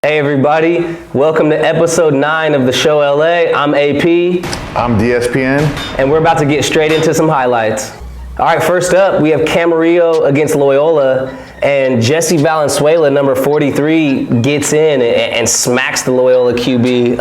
Hey everybody, welcome to episode 9 of the show LA. I'm AP. I'm DSPN. And we're about to get straight into some highlights. All right, first up, we have Camarillo against Loyola, and Jesse Valenzuela, number 43, gets in and smacks the Loyola QB.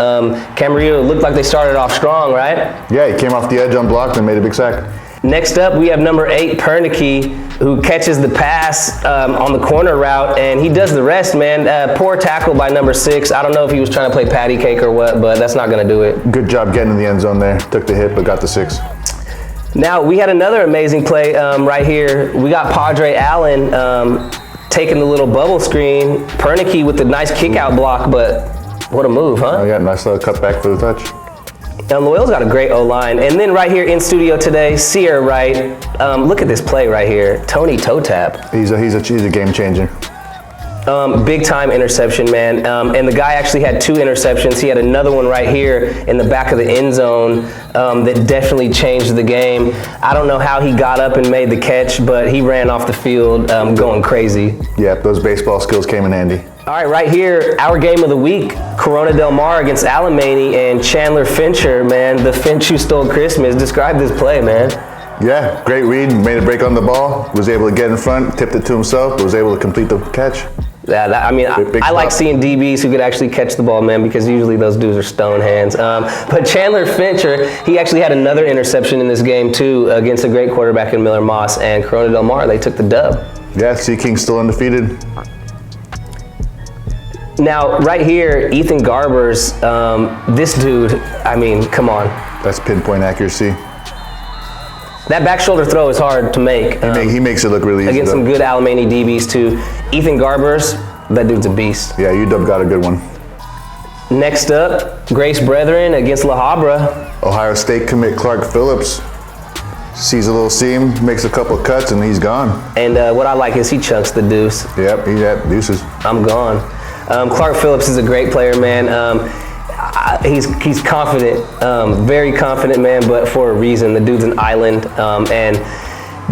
Camarillo looked like they started off strong, right? Yeah, he came off the edge unblocked and made a big sack. Next up, we have number 8, Pernicki, who catches the pass on the corner route, and he does the rest, man. Poor tackle by number 6. I don't know if he was trying to play patty cake or what, but that's not going to do it. Good job getting in the end zone there. Took the hit, but got the 6. Now, we had another amazing play right here. We got Padre Allen taking the little bubble screen. Pernicki with the nice kick-out block, but what a move, huh? Oh, yeah, nice little cutback for the touch. Now, Loyola's got a great O-line. And then right here in studio today, Ceyair Wright. Look at this play right here. Tony toe tap. He's a game changer. Big time interception, man. And the guy actually had 2 interceptions. He had another one right here in the back of the end zone that definitely changed the game. I don't know how he got up and made the catch, but he ran off the field going crazy. Yeah, those baseball skills came in handy. All right, right here, our game of the week, Corona Del Mar against Alemany and Chandler Fincher, man. The Finch who stole Christmas. Describe this play, man. Yeah, great read, made a break on the ball, was able to get in front, tipped it to himself, but was able to complete the catch. Yeah, I like seeing DBs who could actually catch the ball, man, because usually those dudes are stone hands. But Chandler Fincher, he actually had another interception in this game, too, against a great quarterback in Miller Moss, and Corona Del Mar, they took the dub. Yeah, Sea King's still undefeated. Now, right here, Ethan Garbers, this dude, I mean, come on. That's pinpoint accuracy. That back shoulder throw is hard to make. He makes it look really easy. Against some good Alemany DBs, too. Ethan Garbers, that dude's a beast. Yeah, UW got a good one. Next up, Grace Brethren against La Habra. Ohio State commit Clark Phillips sees a little seam, makes a couple cuts, and he's gone. And what I like is he chunks the deuce. Yep, he had deuces. I'm gone. Clark Phillips is a great player, man. He's confident, very confident, man, but for a reason. The dude's an island.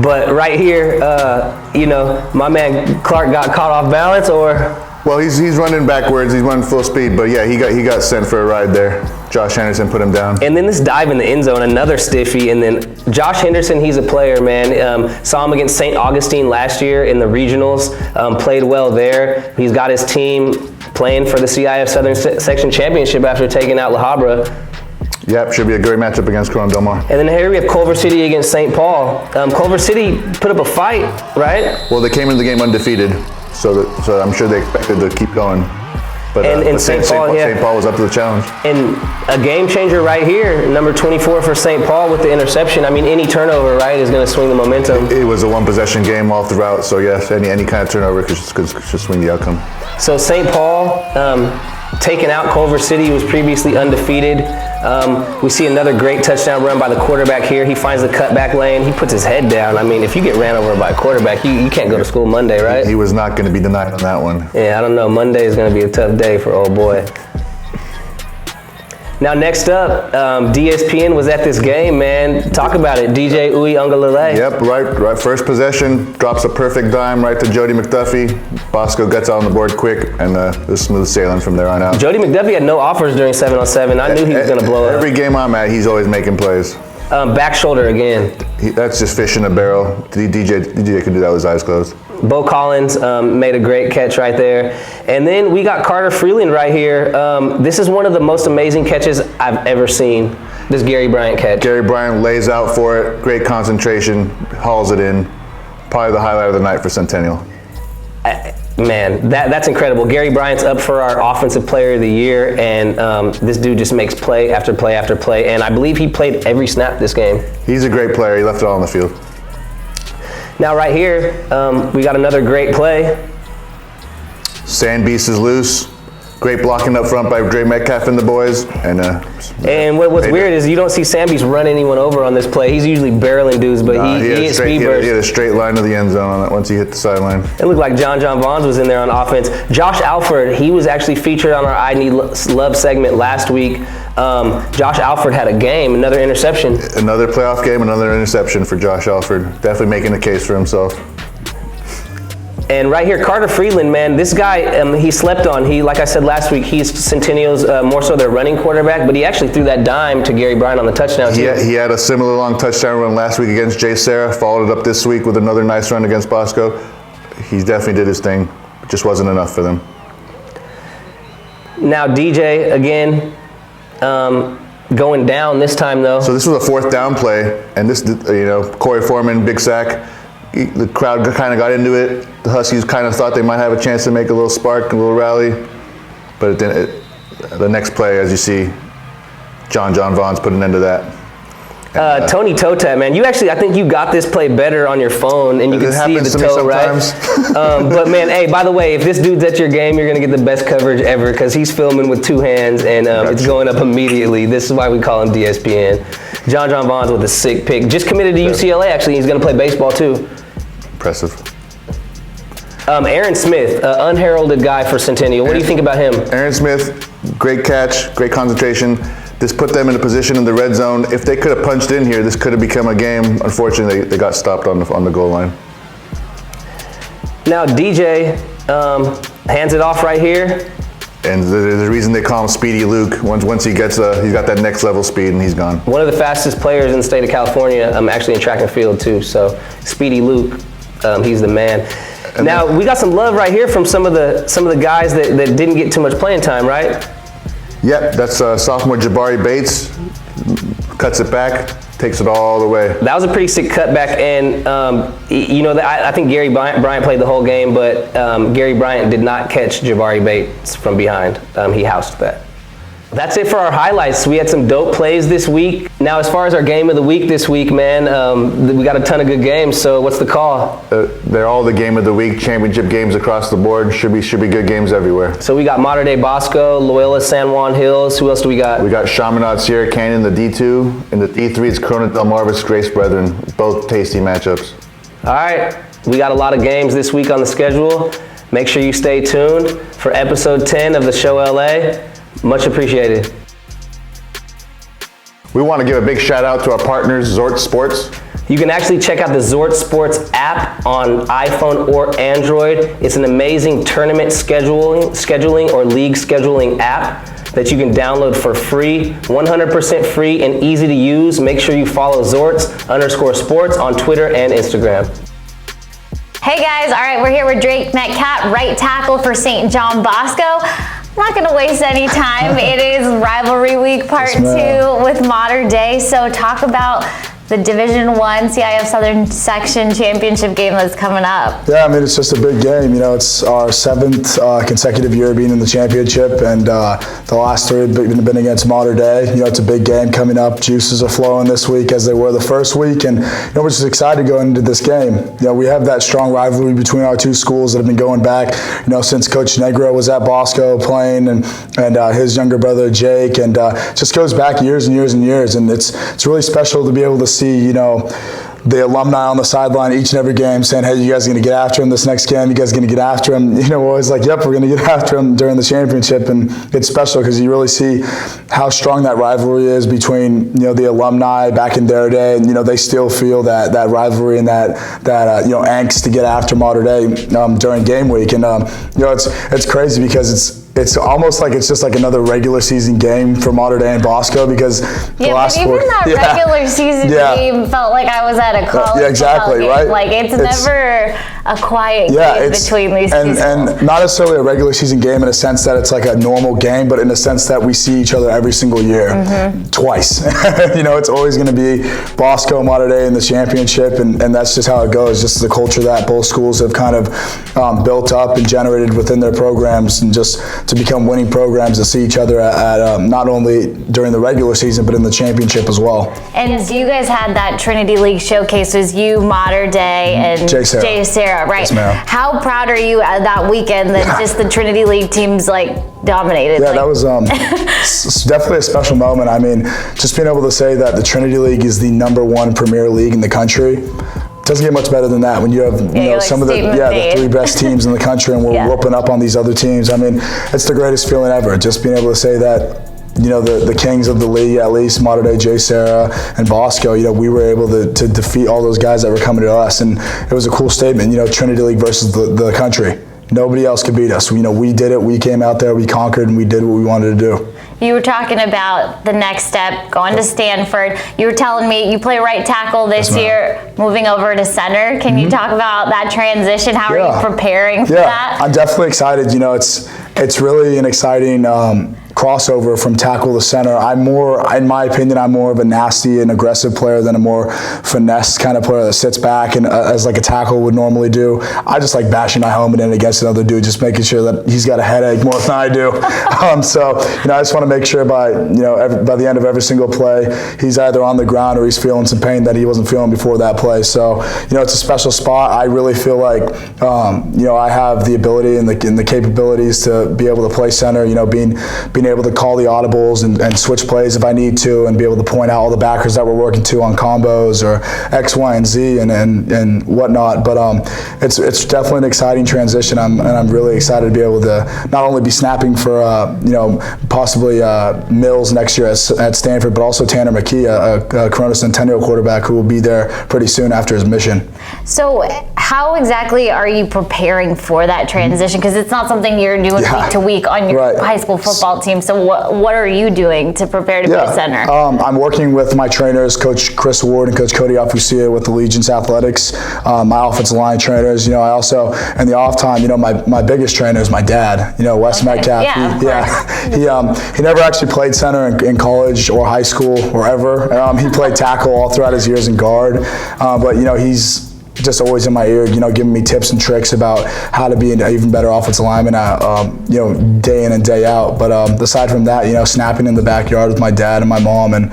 But right here, my man Clark got caught off balance, or? Well, he's running backwards. He's running full speed, but yeah, he got sent for a ride there. Josh Henderson put him down. And then this dive in the end zone, another stiffy. And then Josh Henderson, he's a player, man. Saw him against St. Augustine last year in the regionals. Played well there. He's got his team playing for the CIF Southern Section Championship after taking out La Habra. Yep, should be a great matchup against Corona Del Mar. And then here we have Culver City against St. Paul. Culver City put up a fight, right? Well, they came into the game undefeated, so I'm sure they expected to keep going. But St. Paul was up to the challenge. And a game changer right here, number 24 for St. Paul with the interception. I mean, any turnover, right, is going to swing the momentum. It was a one-possession game all throughout, so yes, any kind of turnover could swing the outcome. So St. Paul taking out Culver City, who was previously undefeated. We see another great touchdown run by the quarterback here. He finds the cutback lane. He puts his head down. I mean, if you get ran over by a quarterback, you can't go to school Monday, right? He was not going to be denied on that one. Yeah, I don't know. Monday is going to be a tough day for old boy. Now, next up, DSPN was at this game, man. Talk about it. DJ Uwe Ungalale. Yep, right. First possession, drops a perfect dime right to Jody McDuffie. Bosco gets out on the board quick, and it was smooth sailing from there on out. Jody McDuffie had no offers during 7-on-7. I knew he was going to blow up. Every game I'm at, he's always making plays. Back shoulder again. That's just fish in a barrel. DJ could do that with his eyes closed. Bo Collins made a great catch right there. And then we got Carter Freeland right here. This is one of the most amazing catches I've ever seen, this Gary Bryant catch. Gary Bryant lays out for it, great concentration, hauls it in. Probably the highlight of the night for Centennial. Man, that's incredible. Gary Bryant's up for our Offensive Player of the Year, and this dude just makes play after play after play. And I believe he played every snap this game. He's a great player. He left it all on the field. Now right here, we got another great play. Sand Beast is loose. Great blocking up front by Dre Metcalf and the boys. And what's weird is you don't see Sand Beast run anyone over on this play. He's usually barreling dudes, but he hit speed burst. He had a straight line to the end zone on it once he hit the sideline. It looked like John Vaughns was in there on offense. Josh Alford, he was actually featured on our I Need Love segment last week. Josh Alford had a game, another interception. Another playoff game, another interception for Josh Alford. Definitely making a case for himself. And right here, Carter Freeland, man, this guy, he slept on. Like I said last week, he's Centennial's more so their running quarterback, but he actually threw that dime to Gary Bryant on the touchdown too. He had a similar long touchdown run last week against Ceyair, followed it up this week with another nice run against Bosco. He definitely did his thing. It just wasn't enough for them. Now DJ, again, going down this time though. So this was a 4th down play, and this, Corey Foreman, big sack. The crowd kind of got into it. The Huskies kind of thought they might have a chance to make a little spark, a little rally. But the next play, as you see, John Vaughn's put an end to that. Tony Tota, man, I think you got this play better on your phone, and you can see the toe, right? But man, hey, by the way, if this dude's at your game, you're gonna get the best coverage ever because he's filming with 2 hands, and it's going up immediately. This is why we call him DSPN. John Vaughn's with a sick pick. Just committed to UCLA, actually. He's gonna play baseball too. Impressive. Aaron Smith, unheralded guy for Centennial. What do you think about him? Aaron Smith, great catch, great concentration. This put them in a position in the red zone. If they could have punched in here, this could have become a game. Unfortunately, they got stopped on the goal line. Now DJ hands it off right here. And there's a reason they call him Speedy Luke. Once he gets, he's got that next level speed, and he's gone. One of the fastest players in the state of California. Actually in track and field too. So Speedy Luke, he's the man. And now we got some love right here from some of the guys that didn't get too much playing time, right? Yep, that's sophomore Jabari Bates. Cuts it back, takes it all the way. That was a pretty sick cutback, and I think Gary Bryant played the whole game, but Gary Bryant did not catch Jabari Bates from behind. He housed that. That's it for our highlights. We had some dope plays this week. Now, as far as our game of the week this week, man, we got a ton of good games. So, what's the call? They're all the game of the week. Championship games across the board. Should be good games everywhere. So we got Mater Dei Bosco, Loyola San Juan Hills. Who else do we got? We got Chaminade Sierra Canyon, the D2, and the D3 is Corona Del Marvis Grace Brethren. Both tasty matchups. All right, we got a lot of games this week on the schedule. Make sure you stay tuned for episode 10 of the Show LA. Much appreciated. We want to give a big shout out to our partners, Zort Sports. You can actually check out the Zort Sports app on iPhone or Android. It's an amazing tournament scheduling or league scheduling app that you can download for free, 100% free and easy to use. Make sure you follow Zorts_sports on Twitter and Instagram. Hey guys, all right, we're here with Drake Metcalf, right tackle for St. John Bosco. I'm not going to waste any time. It is Rivalry Week Part 2 with Mater Dei. So talk about the Division I CIF Southern Section Championship game that's coming up. Yeah, I mean, it's just a big game. It's our 7th consecutive year being in the championship, and the last 3 have been against Mater Dei. It's a big game coming up. Juices are flowing this week as they were the first week, and we're just excited going into this game. We have that strong rivalry between our 2 schools that have been going back, since Coach Negro was at Bosco playing, and his younger brother Jake, and just goes back years and years and years, and it's really special to be able to see, the alumni on the sideline each and every game saying, hey, you guys are going to get after him this next game, you guys are going to get after him. We're always like, yep, we're going to get after him during the championship. And it's special because you really see how strong that rivalry is between, the alumni back in their day. And, they still feel that rivalry and that angst to get after Mater Dei during game week. And, it's crazy because it's almost like it's just like another regular season game for Mater Dei and Bosco because the last but even that regular season game felt like I was at a college exactly, game. Right? Like it's never a quiet game between these two schools. And not necessarily a regular season game in a sense that it's like a normal game, but in a sense that we see each other every single year, twice. It's always going to be Bosco, Mater Dei in the championship, and that's just how it goes. Just the culture that both schools have kind of built up and generated within their programs, and just to become winning programs to see each other at not only during the regular season but in the championship as well. And you guys had that Trinity League showcase. Was you, Mater Dei, and Ceyair, right? Yes, how proud are you at that weekend that just the Trinity League teams dominated? Yeah, that was definitely a special moment. I mean, just being able to say that the Trinity League is the #1 premier league in the country. Doesn't get much better than that when you have some of the 3 best teams in the country, and we're whooping up on these other teams. I mean, it's the greatest feeling ever. Just being able to say that the kings of the league, at least modern day Ceyair and Bosco, we were able to defeat all those guys that were coming to us. And it was a cool statement, Trinity League versus the country. Nobody else could beat us. We did it. We came out there, we conquered, and we did what we wanted to do. You were talking about the next step, going to Stanford. You were telling me you play right tackle this year, moving over to center. Can you talk about that transition? How are you preparing for that? I'm definitely excited. It's really an exciting crossover from tackle to center. In my opinion, I'm more of a nasty and aggressive player than a more finesse kind of player that sits back and as like a tackle would normally do. I just like bashing my helmet in against another dude, just making sure that he's got a headache more than I do. So I just want to make sure by the end of every single play, he's either on the ground or he's feeling some pain that he wasn't feeling before that play. So it's a special spot. I really feel like I have the ability and the capabilities to be able to play center. Being able to call the audibles and switch plays if I need to, and be able to point out all the backers that we're working to on combos or X, Y, and Z and whatnot. But it's definitely an exciting transition. I'm really excited to be able to not only be snapping for possibly Mills next year at Stanford, but also Tanner McKee, a Corona Centennial quarterback who will be there pretty soon after his mission. So how exactly are you preparing for that transition? Because it's not something you're doing week to week on your high school football team. So what are you doing to prepare to be a center? I'm working with my trainers, Coach Chris Ward and Coach Cody Epps with Allegiance Athletics, my offensive line trainers. I also, in the off time, my biggest trainer is my dad, Wes Metcalf. He never actually played center in college or high school or ever. He played tackle all throughout his years in guard. But he's just always in my ear, giving me tips and tricks about how to be an even better offensive lineman, day in and day out. But aside from that, snapping in the backyard with my dad and my mom, and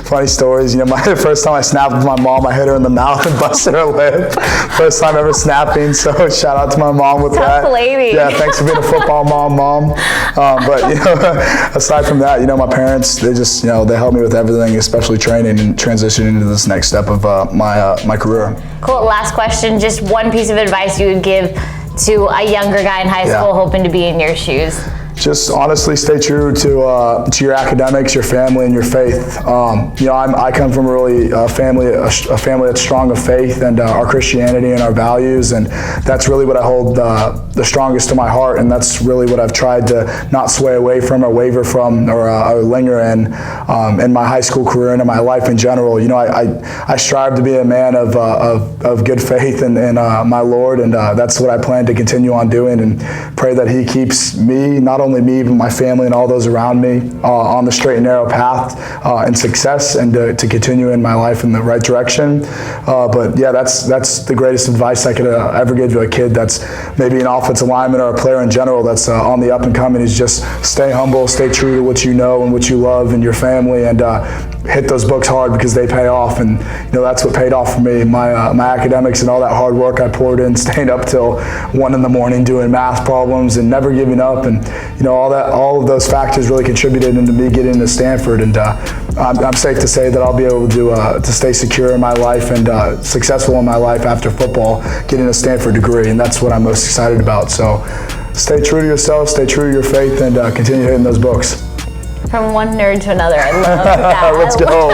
funny stories. The first time I snapped with my mom, I hit her in the mouth and busted her lip. First time ever snapping. So shout out to my mom with that. Tough lady. Yeah, thanks for being a football mom. But aside from that, my parents, they just they help me with everything, especially training and transitioning into this next step of my career. Cool. Last question, just one piece of advice you would give to a younger guy in high school hoping to be in your shoes. Just honestly stay true to your academics, your family, and your faith. I come from a family that's strong of faith and our Christianity and our values, and that's really what I hold the strongest to my heart, and that's really what I've tried to not sway away from or waver from or linger in my high school career and in my life in general. I strive to be a man of good faith in my Lord, and that's what I plan to continue on doing, and pray that He keeps me, not only me, but my family and all those around me on the straight and narrow path and success, and to continue in my life in the right direction. But yeah, that's the greatest advice I could ever give to a kid that's maybe an offensive lineman or a player in general that's on the up and coming, is just stay humble, stay true to what you know and what you love and your family, and hit those books hard because they pay off. And that's what paid off for me. My academics and all that hard work I poured in, staying up till 1 a.m. doing math problems and never giving up, and all of those factors really contributed into me getting to Stanford. And I'm safe to say that I'll be able to stay secure in my life and successful in my life after football, getting a Stanford degree, and that's what I'm most excited about. So stay true to yourself, stay true to your faith, and continue hitting those books. From one nerd to another, I love that. Let's go.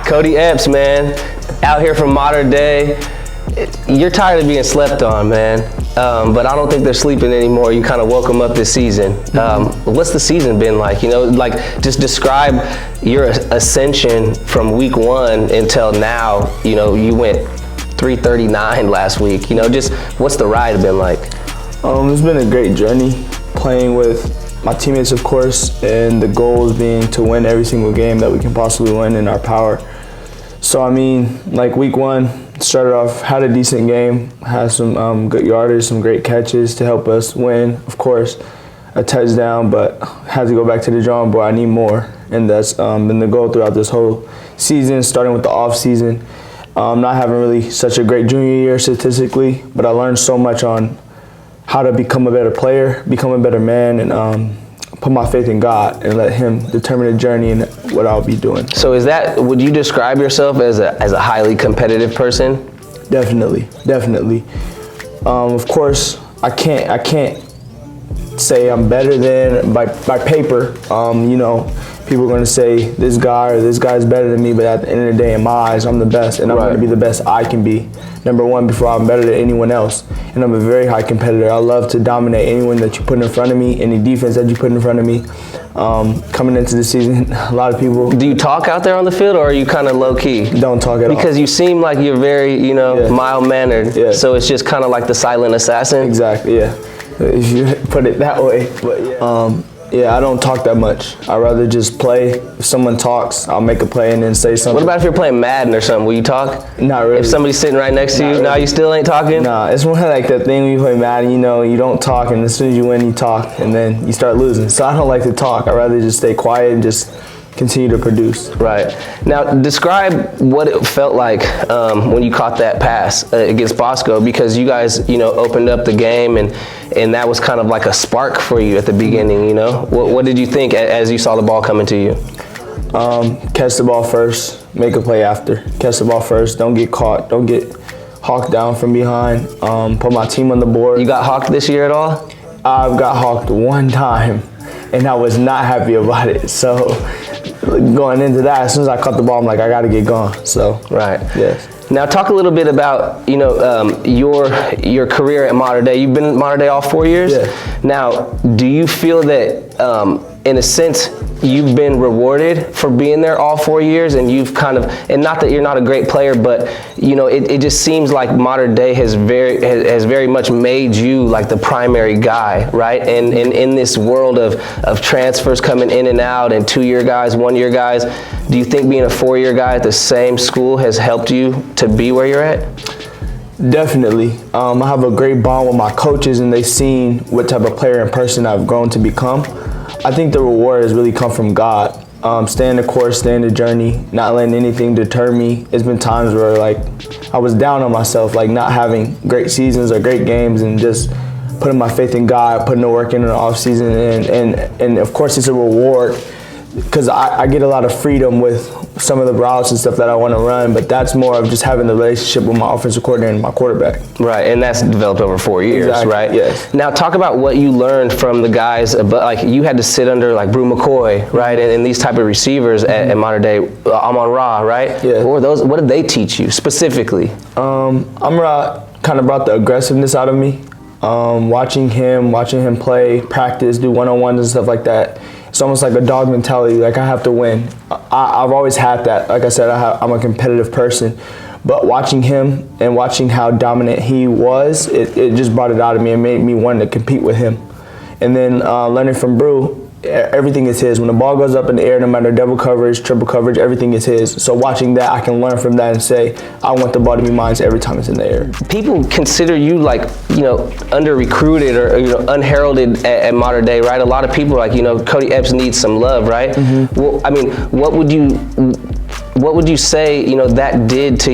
Cody Epps, man, out here from modern day. You're tired of being slept on, man, but I don't think they're sleeping anymore. You kind of woke them up this season. What's the season been like? Just describe your ascension from week 1 until now. You went 339 last week. Just what's the ride been like? It's been a great journey, playing with my teammates, of course, and the goal being to win every single game that we can possibly win in our power. So week 1 started off, had a decent game, had some good yardage, some great catches to help us win. Of course, a touchdown, but had to go back to the drawing board. I need more, and that's been the goal throughout this whole season, starting with the off season. Not having really such a great junior year statistically, but I learned so much on how to become a better player, become a better man, and put my faith in God and let Him determine the journey and what I'll be doing. So would you describe yourself as a highly competitive person? Definitely. Of course, I can't say I'm better than by paper. People are going to say this guy or this guy's better than me, but at the end of the day, in my eyes, I'm the best, and I'm going to be the best I can be. Number one, before I'm better than anyone else. And I'm a very high competitor. I love to dominate anyone that you put in front of me, any defense that you put in front of me. Coming into the season, a lot of people. Do you talk out there on the field, or are you kind of low key? Don't talk at all. Because you seem like you're very, mild mannered. Yeah. So it's just kind of like the silent assassin. Exactly. Yeah. If you put it that way. But yeah. I don't talk that much. I'd rather just play. If someone talks, I'll make a play and then say something. What about if you're playing Madden or something? Will you talk? Not really. If somebody's sitting right next to you, really. now you still ain't talking? Nah, it's more like that thing when you play Madden, you don't talk, and as soon as you win, you talk, and then you start losing. So I don't like to talk. I'd rather just stay quiet and just continue to produce. Right. Now, describe what it felt like when you caught that pass against Bosco, because you guys, opened up the game, and that was kind of like a spark for you at the beginning, What did you think as you saw the ball coming to you? Catch the ball first, make a play after. Catch the ball first, don't get caught, don't get hawked down from behind, put my team on the board. You got hawked this year at all? I've got hawked one time, and I was not happy about it. So going into that, as soon as I caught the ball, I'm like, I got to get gone. So right. Yes. Now talk a little bit about your career at Mater Dei. You've been at Mater Dei all 4 years. Yeah. Now, do you feel that in a sense you've been rewarded for being there all 4 years, and you've kind of, and not that you're not a great player, but it just seems like Mater Dei has very much made you like the primary guy, right? And in this world of transfers coming in and out, and 2-year guys, 1-year guys, do you think being a 4-year guy at the same school has helped you to be where you're at? Definitely. I have a great bond with my coaches, and they've seen what type of player and person I've grown to become. I think the reward has really come from God. Staying the course, staying the journey, not letting anything deter me. It's been times where I was down on myself, not having great seasons or great games, and just putting my faith in God, putting the work in the off season, and of course it's a reward because I get a lot of freedom with some of the routes and stuff that I want to run, but that's more of just having the relationship with my offensive coordinator and my quarterback. Right, and that's developed over 4 years, exactly. Right? Yes. Now talk about what you learned from the guys, but you had to sit under Brew McCoy, right, and these type of receivers at Mater Dei, Amon-Ra, right? Yeah. What did they teach you specifically? Amon-Ra kind of brought the aggressiveness out of me. Watching him play, practice, do one-on-ones and stuff like that. It's almost like a dog mentality, I have to win. I've always had that. Like I said, I'm a competitive person. But watching him and watching how dominant he was, it just brought it out of me and made me want to compete with him. And then learning from Brew, everything is his. When the ball goes up in the air, no matter double coverage, triple coverage, everything is his. So watching that, I can learn from that and say, I want the ball to be mine every time it's in the air. People consider you under-recruited or unheralded at Mater Dei, right? A lot of people are Cody Epps needs some love, right? Mm-hmm. Well, I mean, what would you say that did to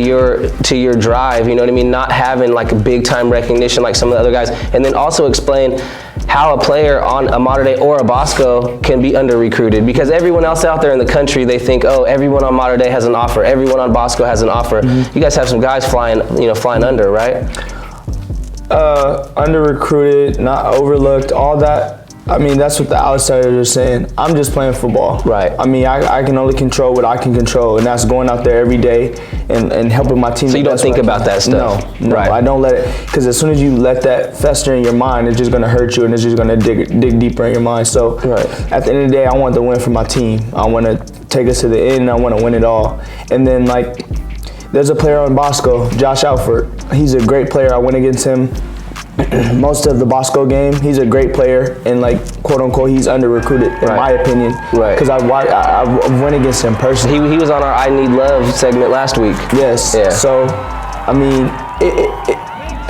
your drive? Not having big time recognition like some of the other guys, and then also explain how a player on a Mater Dei or a Bosco can be under-recruited, because everyone else out there in the country, they think, oh, everyone on Mater Dei has an offer, everyone on Bosco has an offer. Mm-hmm. You guys have some guys flying under, right? Under-recruited, not overlooked, all that. I mean, that's what the outsiders are saying. I'm just playing football. Right. I mean, I can only control what I can control, and that's going out there every day and helping my team. So you don't think about that stuff? No, right. I don't let it, because as soon as you let that fester in your mind, it's just going to hurt you, and it's just going to dig deeper in your mind. So at the end of the day, I want to win for my team. I want to take us to the end, and I want to win it all. And then, there's a player on Bosco, Josh Alford. He's a great player. I went against him most of the Bosco game. He's a great player, and quote unquote, he's under recruited in my opinion. Right. Because I went against him personally. He was on our I Need Love segment last week. Yes. Yeah. So, I mean,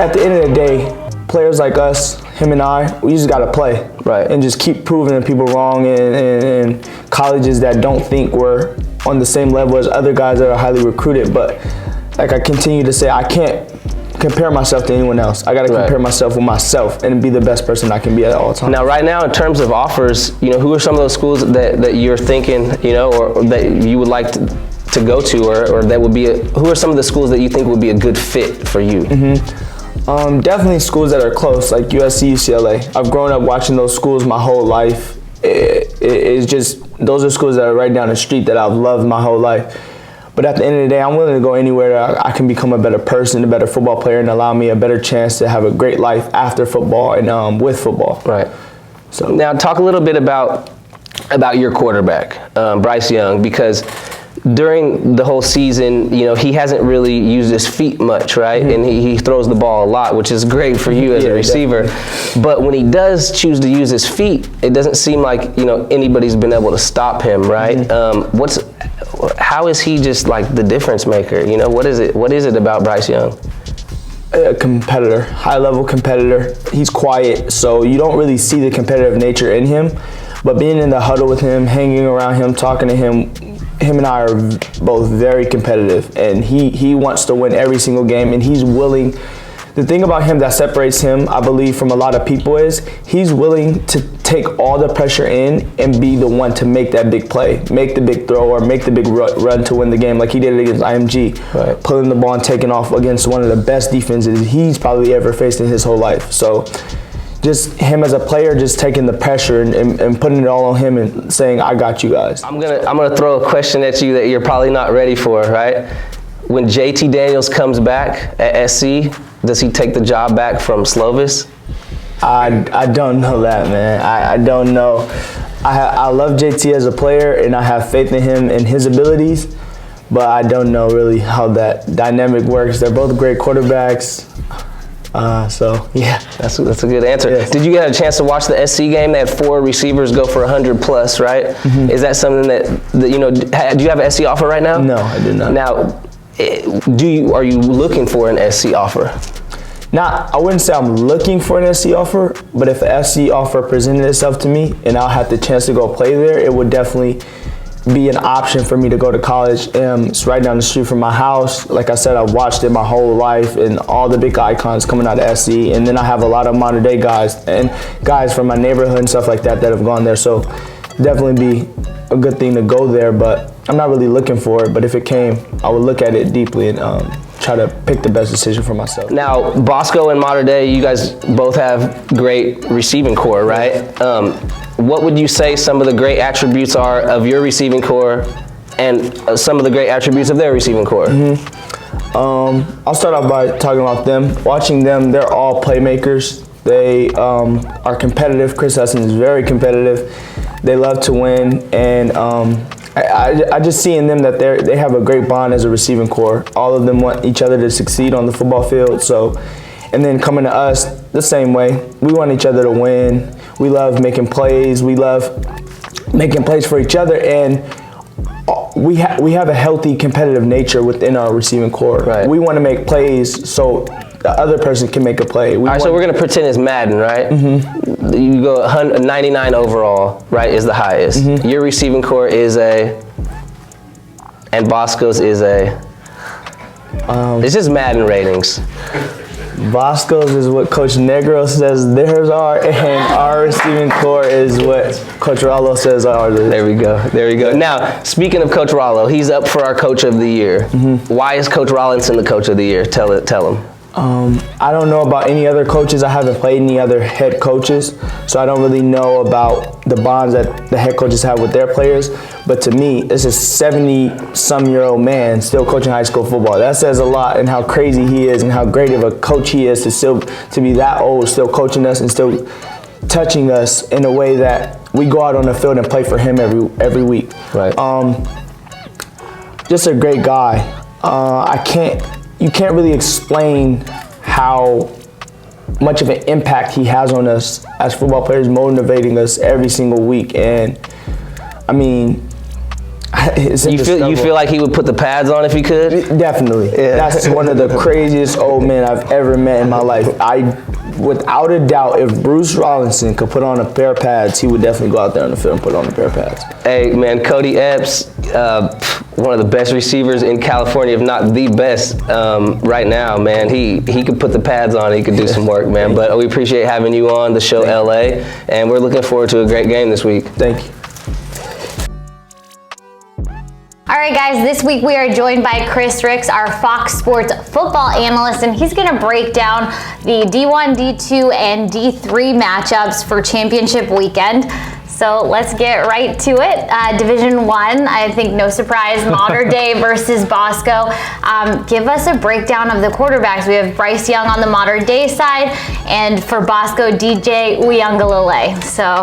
at the end of the day, players like us, him and I, we just gotta play. Right. And just keep proving people wrong, and colleges that don't think we're on the same level as other guys that are highly recruited. But I continue to say, I can't compare myself to anyone else. I got to compare myself with myself and be the best person I can be at all times. Now, right now, in terms of offers, who are some of those schools that you're thinking, or that you would like to go to, or that would be who are some of the schools that you think would be a good fit for you? Definitely schools that are close, like USC, UCLA. I've grown up watching those schools my whole life. It's just, those are schools that are right down the street that I've loved my whole life. But at the end of the day, I'm willing to go anywhere that I can become a better person, a better football player, and allow me a better chance to have a great life after football and with football. Right. So now talk a little bit about your quarterback, Bryce Young, because during the whole season, you know, he hasn't really used his feet much, right? And he throws the ball a lot, which is great for you as a receiver. Definitely. But when he does choose to use his feet, it doesn't seem like, you know, anybody's been able to stop him, right? How is he just like the difference maker? You know, what is it about Bryce Young? A competitor, high-level competitor. He's quiet, so you don't really see the competitive nature in him. But being in the huddle with him, hanging around him, talking to him and I are both very competitive, and he wants to win every single game, and he's willing. The thing about him that separates him, I believe, from a lot of people is he's willing to take all the pressure in and be the one to make that big play, make the big throw, or make the big run to win the game, like he did it against IMG, right. Pulling the ball and taking off against one of the best defenses he's probably ever faced in his whole life. So just him as a player, just taking the pressure and putting it all on him and saying, I got you guys. I'm gonna throw a question at you that you're probably not ready for, right? When JT Daniels comes back at SC, does he take the job back from Slovis? I don't know that, man. I don't know. I love JT as a player, and I have faith in him and his abilities, but I don't know really how that dynamic works. They're both great quarterbacks. So yeah, that's a good answer. Yes. Did you get a chance to watch the SC game? They had 4 receivers go for 100 plus, right? Is that something that you know? Do you have an SC offer right now? No, I do not. Now, are you looking for an SC offer? I wouldn't say I'm looking for an SC offer, but if an SC offer presented itself to me and I'll have the chance to go play there, it would definitely be an option for me to go to college. It's right down the street from my house. Like I said, I've watched it my whole life and all the big icons coming out of SC. And then I have a lot of modern day guys and guys from my neighborhood and stuff like that that have gone there. So definitely be a good thing to go there, but I'm not really looking for it. But if it came, I would look at it deeply and try to pick the best decision for myself. Now, Bosco and Mater Dei, you guys both have great receiving core, right? What would you say some of the great attributes are of your receiving core and some of the great attributes of their receiving core? I'll start off by talking about them. Watching them, they're all playmakers. They are competitive. Chris Hudson is very competitive. They love to win, and I just see in them that they have a great bond as a receiving core. All of them want each other to succeed on the football field. So, and then coming to us the same way. We want each other to win. We love making plays. We love making plays for each other, and we have a healthy competitive nature within our receiving core. Right. We want to make plays so the other person can make a play. All right, so we're going to pretend it's Madden, right? You go 99 overall, right, is the highest. Your receiving core is and Bosco's is it's just Madden ratings. Bosco's is what Coach Negro says theirs are, and our receiving core is what Coach Rollo says ours is. There we go. Now, speaking of Coach Rollo, he's up for our Coach of the Year. Why is Coach Rollinson the Coach of the Year? Tell him. I don't know about any other coaches. I haven't played any other head coaches, so I don't really know about the bonds that the head coaches have with their players. But to me, this is a 70-some-year-old man still coaching high school football. That says a lot, and how crazy he is and how great of a coach he is to be that old, still coaching us and still touching us in a way that we go out on the field and play for him every week. Right. Just a great guy. You can't really explain how much of an impact he has on us as football players, motivating us every single week. And I mean, you feel like he would put the pads on if he could? Definitely. Yeah. That's one of the craziest old men I've ever met in my life. Without a doubt, if Bruce Rollinson could put on a pair of pads, he would definitely go out there on the field and put on a pair of pads. Hey, man, Cody Epps, one of the best receivers in California, if not the best right now, man. He could put the pads on. He could do some work, man. But we appreciate having you on the show, LA, and we're looking forward to a great game this week. Thank you. All All right, guys, this week we are joined by Chris Ricks, our Fox Sports football analyst, and he's going to break down the D1, D2, and D3 matchups for championship weekend. So let's get right to it. Division 1, I think no surprise, Mater Dei versus Bosco. Give us a breakdown of the quarterbacks. We have Bryce Young on the Mater Dei side, and for Bosco, DJ Uiagalelei. So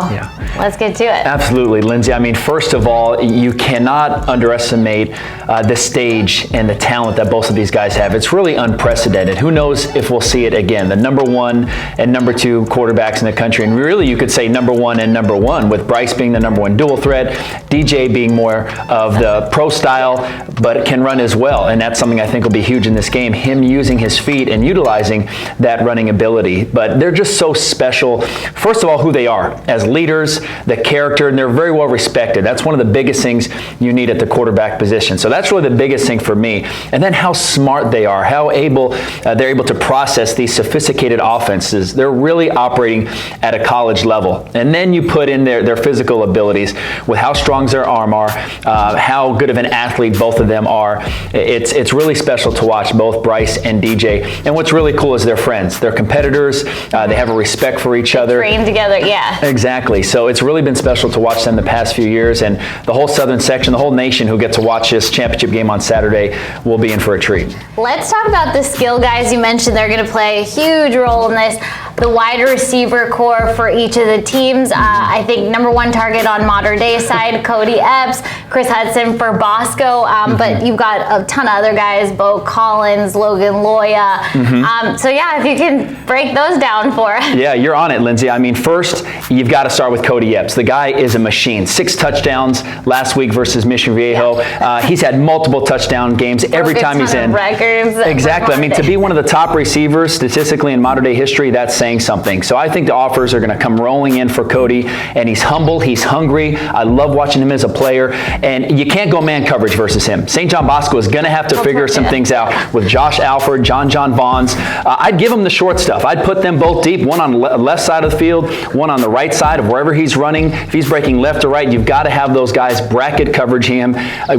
let's get to it. Absolutely, Lindsay. I mean, first of all, you cannot underestimate the stage and the talent that both of these guys have. It's really unprecedented. Who knows if we'll see it again? The number 1 and number 2 quarterbacks in the country, and really you could say number 1 and number 1, with Bryce being the number 1 dual threat, DJ being more of the pro style, but can run as well. And that's something I think will be huge in this game, him using his feet and utilizing that running ability. But they're just so special. First of all, who they are as leaders, the character, and they're very well respected. That's one of the biggest things you need at the quarterback position. So that's really the biggest thing for me. And then how smart they are, how they're able to process these sophisticated offenses. They're really operating at a college level. And then you put in their physical abilities with how strong their arm are, how good of an athlete both of them are. It's really special to watch both Bryce and DJ. And what's really cool is they're friends. They're competitors. They have a respect for each other. Train together, yeah. Exactly. So it's really been special to watch them the past few years, and the whole southern section, the whole nation who gets to watch this championship game on Saturday will be in for a treat. Let's talk about the skill guys. You mentioned they're going to play a huge role in this. The wide receiver core for each of the teams. I think number 1 target on Mater Dei side, Cody Epps, Chris Hudson for Bosco, but you've got a ton of other guys, Bo Collins, Logan Loya. So yeah, if you can break those down for us. Yeah, you're on it, Lindsay. I mean, first, you've got to start with Cody Epps. The guy is a machine. 6 touchdowns last week versus Mission Viejo. He's had multiple touchdown games every time he's in. Records. Exactly. I mean, to be one of the top receivers statistically in Mater Dei history, that's saying something. So I think the offers are going to come rolling in for Cody, and he's humble, he's hungry. I love watching him as a player, and you can't go man coverage versus him. St. John Bosco is going to have to figure some things out with Josh Alford, John Bonds. I'd give him the short stuff. I'd put them both deep, one on the left side of the field, one on the right side of wherever he's running. If he's breaking left or right, you've got to have those guys bracket coverage him.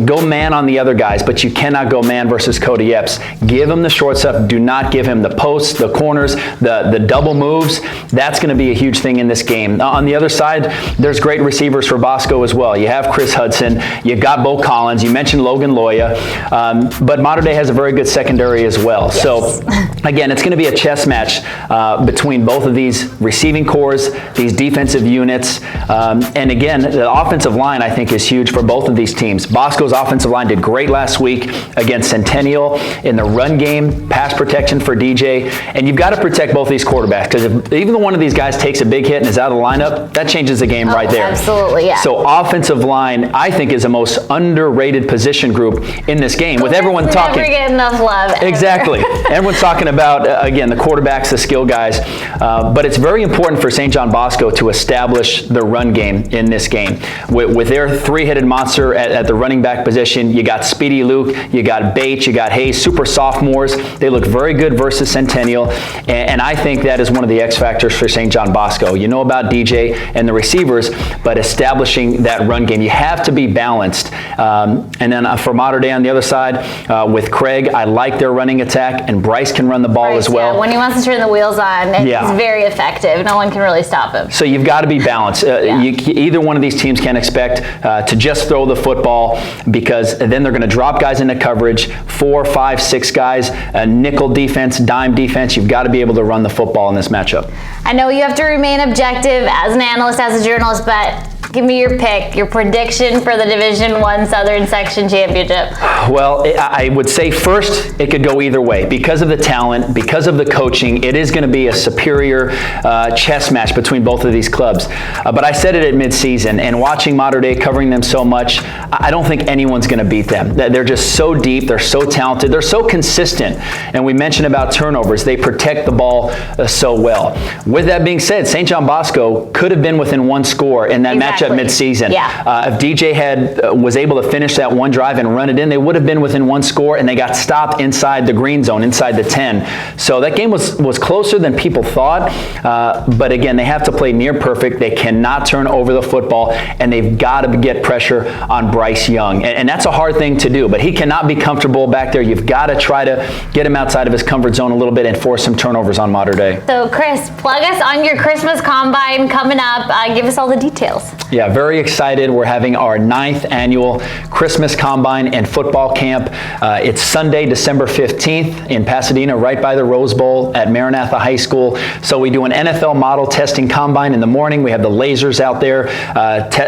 Go man on the other guys, but you cannot go man versus Cody Epps. Give him the short stuff. Do not give him the posts, the corners, the double moves. That's going to be a huge thing in this game. On the other side, there's great receivers for Bosco as well. You have Chris Hudson. You've got Bo Collins. You mentioned Logan Loya. But Mater Dei has a very good secondary as well. Yes. So, again, it's going to be a chess match between both of these receiving cores, these defensive units. And again, the offensive line, I think, is huge for both of these teams. Bosco's offensive line did great last week against Centennial in the run game, pass protection for DJ. And you've got to protect both these quarterbacks, because if even one of these guys takes a big hit and is out of the lineup, that changes the game right there. Absolutely, yeah. So offensive line, I think, is the most underrated position group in this game. With everyone talking, never get enough love. Ever. Exactly. Everyone's talking about again the quarterbacks, the skill guys, but it's very important for St. John Bosco to establish the run game in this game. With their three-headed monster at the running back position, you got Speedy Luke, you got Bates, you got Hayes, super sophomores. They look very good versus Centennial, and I think that is one of the X factors for St. John Bosco. You know about DJ and the receivers, but establishing that run game, you have to be balanced. And then for Mater Dei on the other side, with Craig, I like their running attack, and Bryce can run the ball as well. Yeah, when he wants to turn the wheels on, he's very effective. No one can really stop him. So you've got to be balanced. Either one of these teams can't expect to just throw the football, because then they're going to drop guys into coverage, 4, 5, 6 guys, nickel defense, dime defense. You've got to be able to run the football in this matchup. I know you have to remain objective as an analyst, as a journalist, but give me your pick, your prediction for the Division I Southern Section Championship. Well, I would say first it could go either way. Because of the talent, because of the coaching, it is going to be a superior chess match between both of these clubs. But I said it at midseason, and watching Mater Dei, covering them so much, I don't think anyone's going to beat them. They're just so deep, they're so talented, they're so consistent. And we mentioned about turnovers. They protect the ball so well. With that being said, St. John Bosco could have been within one score in that matchup at midseason. Yeah. If DJ was able to finish that one drive and run it in, they would have been within one score, and they got stopped inside the green zone, inside the 10. So that game was closer than people thought. But again, they have to play near perfect. They cannot turn over the football, and they've got to get pressure on Bryce Young. And that's a hard thing to do, but he cannot be comfortable back there. You've got to try to get him outside of his comfort zone a little bit and force some turnovers on Mater Dei. So Chris, plug us on your Christmas Combine coming up. Give us all the details. Yeah, very excited. We're having our 9th annual Christmas Combine and football camp. It's Sunday, December 15th in Pasadena, right by the Rose Bowl at Maranatha High School. So we do an NFL model testing combine in the morning. We have the lasers out there,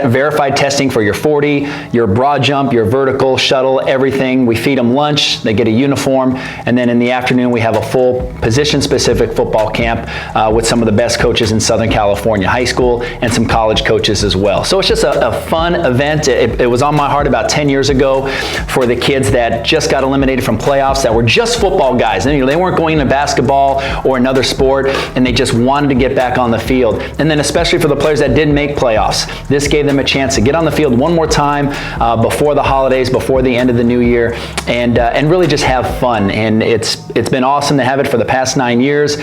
verified testing for your 40, your broad jump, your vertical, shuttle, everything. We feed them lunch. They get a uniform. And then in the afternoon, we have a full position-specific football camp with some of the best coaches in Southern California, high school, and some college coaches as well. So it's just a fun event. It was on my heart about 10 years ago for the kids that just got eliminated from playoffs that were just football guys. And, they weren't going into basketball or another sport, and they just wanted to get back on the field. And then especially for the players that didn't make playoffs, this gave them a chance to get on the field one more time before the holidays, before the end of the new year, and really just have fun. And it's been awesome to have it for the past 9 years.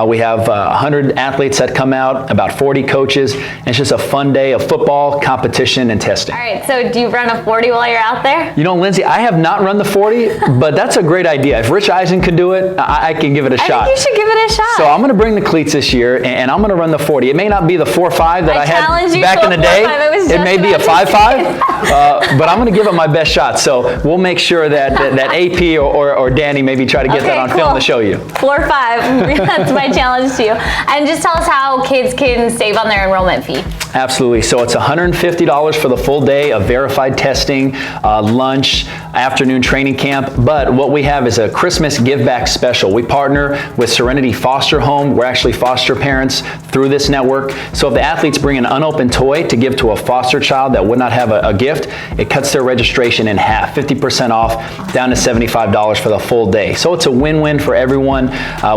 We have 100 athletes that come out, about 40 coaches, and it's just a fun day of football, competition, and testing. All right, so do you run a 40 while you're out there? Lindsay, I have not run the 40, but that's a great idea. If Rich Eisen could do it, I can give it a shot. I think you should give it a shot. So I'm going to bring the cleats this year, and I'm going to run the 40. It may not be the 4.5 that I had back in the day. It may be a 5.5, but I'm going to give it my best shot. So we'll make sure that AP or Danny maybe try to get that on film to show you. 4.5. That's my challenge to you. And just tell us how kids can save on their enrollment fee. Absolutely. So it's $150 for the full day of verified testing, lunch, afternoon training camp. But what we have is a Christmas give back special. We partner with Serenity Foster Home. We're actually foster parents through this network. So if the athletes bring an unopened toy to give to a foster child that would not have a gift, it cuts their registration in half, 50% off, down to $75 for the full day. So it's a win-win for everyone.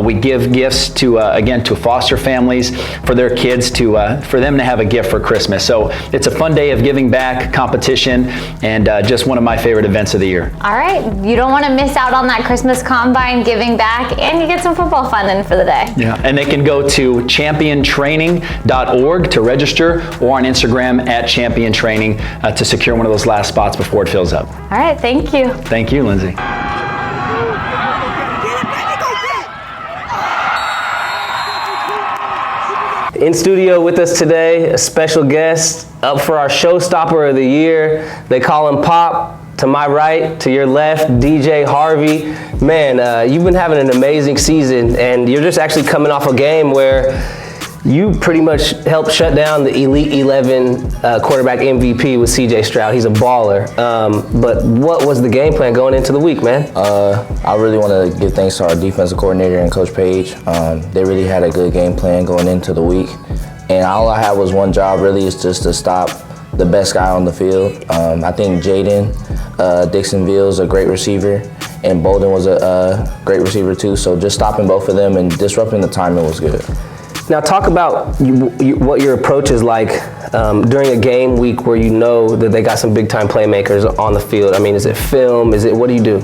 We give gifts to, again, to foster families for their kids for them to have a gift for Christmas. So it's a fun day of giving back, competition, and just one of my favorite events of the year. All right, you don't want to miss out on that Christmas Combine, giving back, and you get some football fun in for the day. Yeah, and they can go to championtraining.org to register, or on Instagram at championtraining to secure one of those last spots before it fills up. All right, thank you. Thank you, Lindsay. In studio with us today, a special guest up for our showstopper of the year. They call him Pop. To my right, to your left, DJ Harvey. Man, you've been having an amazing season, and you're just actually coming off a game where you pretty much helped shut down the Elite 11 quarterback MVP with CJ Stroud. He's a baller. But what was the game plan going into the week, man? I really want to give thanks to our defensive coordinator and Coach Page. They really had a good game plan going into the week. And all I had was one job, really, is just to stop the best guy on the field. I think Jaden Dixonville is a great receiver, and Bolden was a great receiver too. So just stopping both of them and disrupting the timing was good. Now talk about what your approach is like during a game week where you know that they got some big time playmakers on the field. I mean, is it film? What do you do?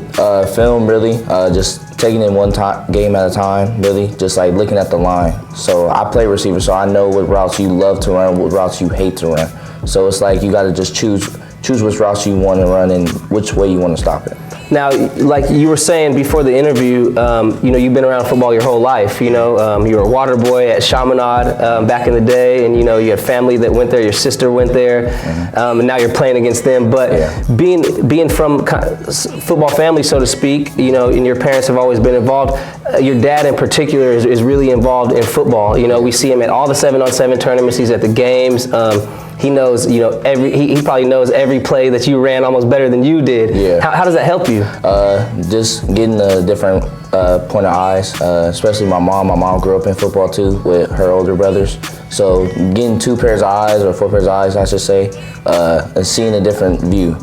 Film, really. Just taking it one game at a time, really. Just like looking at the line. So I play receiver, so I know what routes you love to run, what routes you hate to run. So it's like you got to just choose which routes you want to run and which way you want to stop it. Now, like you were saying before the interview, you've been around football your whole life. You were a water boy at Chaminade back in the day, and you had family that went there. Your sister went there, and now you're playing against them. But being from football family, so to speak, and your parents have always been involved. Your dad in particular is really involved in football. We see him at all the 7-on-7 tournaments. He's at the games. He knows, he probably knows every play that you ran almost better than you did. Yeah. How does that help you? Just getting a different point of eyes, especially my mom. My mom grew up in football too with her older brothers. So getting 2 pairs of eyes, or 4 pairs of eyes, I should say, and seeing a different view.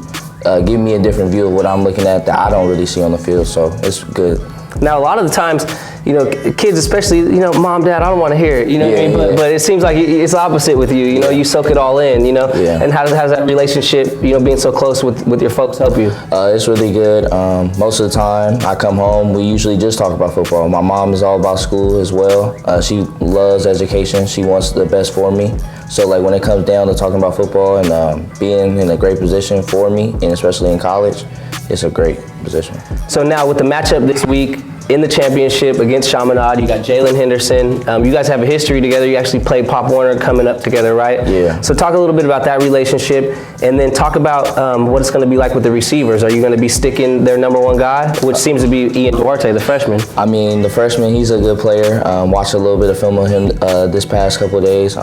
Give me a different view of what I'm looking at that I don't really see on the field, so it's good. Now, a lot of the times, kids especially, mom, dad, I don't want to hear it, what I mean? But it seems like it's opposite with you, you soak it all in, and how does that relationship, being so close with your folks help you? It's really good. Most of the time I come home, we usually just talk about football. My mom is all about school as well. She loves education. She wants the best for me. So like when it comes down to talking about football and being in a great position for me, and especially in college, it's a great position. So now with the matchup this week in the championship against Chaminade, you got Jalen Henderson. You guys have a history together. You actually played Pop Warner coming up together, right? Yeah. So talk a little bit about that relationship, and then talk about what it's going to be like with the receivers. Are you going to be sticking their number one guy, which seems to be Ian Duarte, the freshman? I mean, the freshman, he's a good player. Watched a little bit of film of him this past couple of days.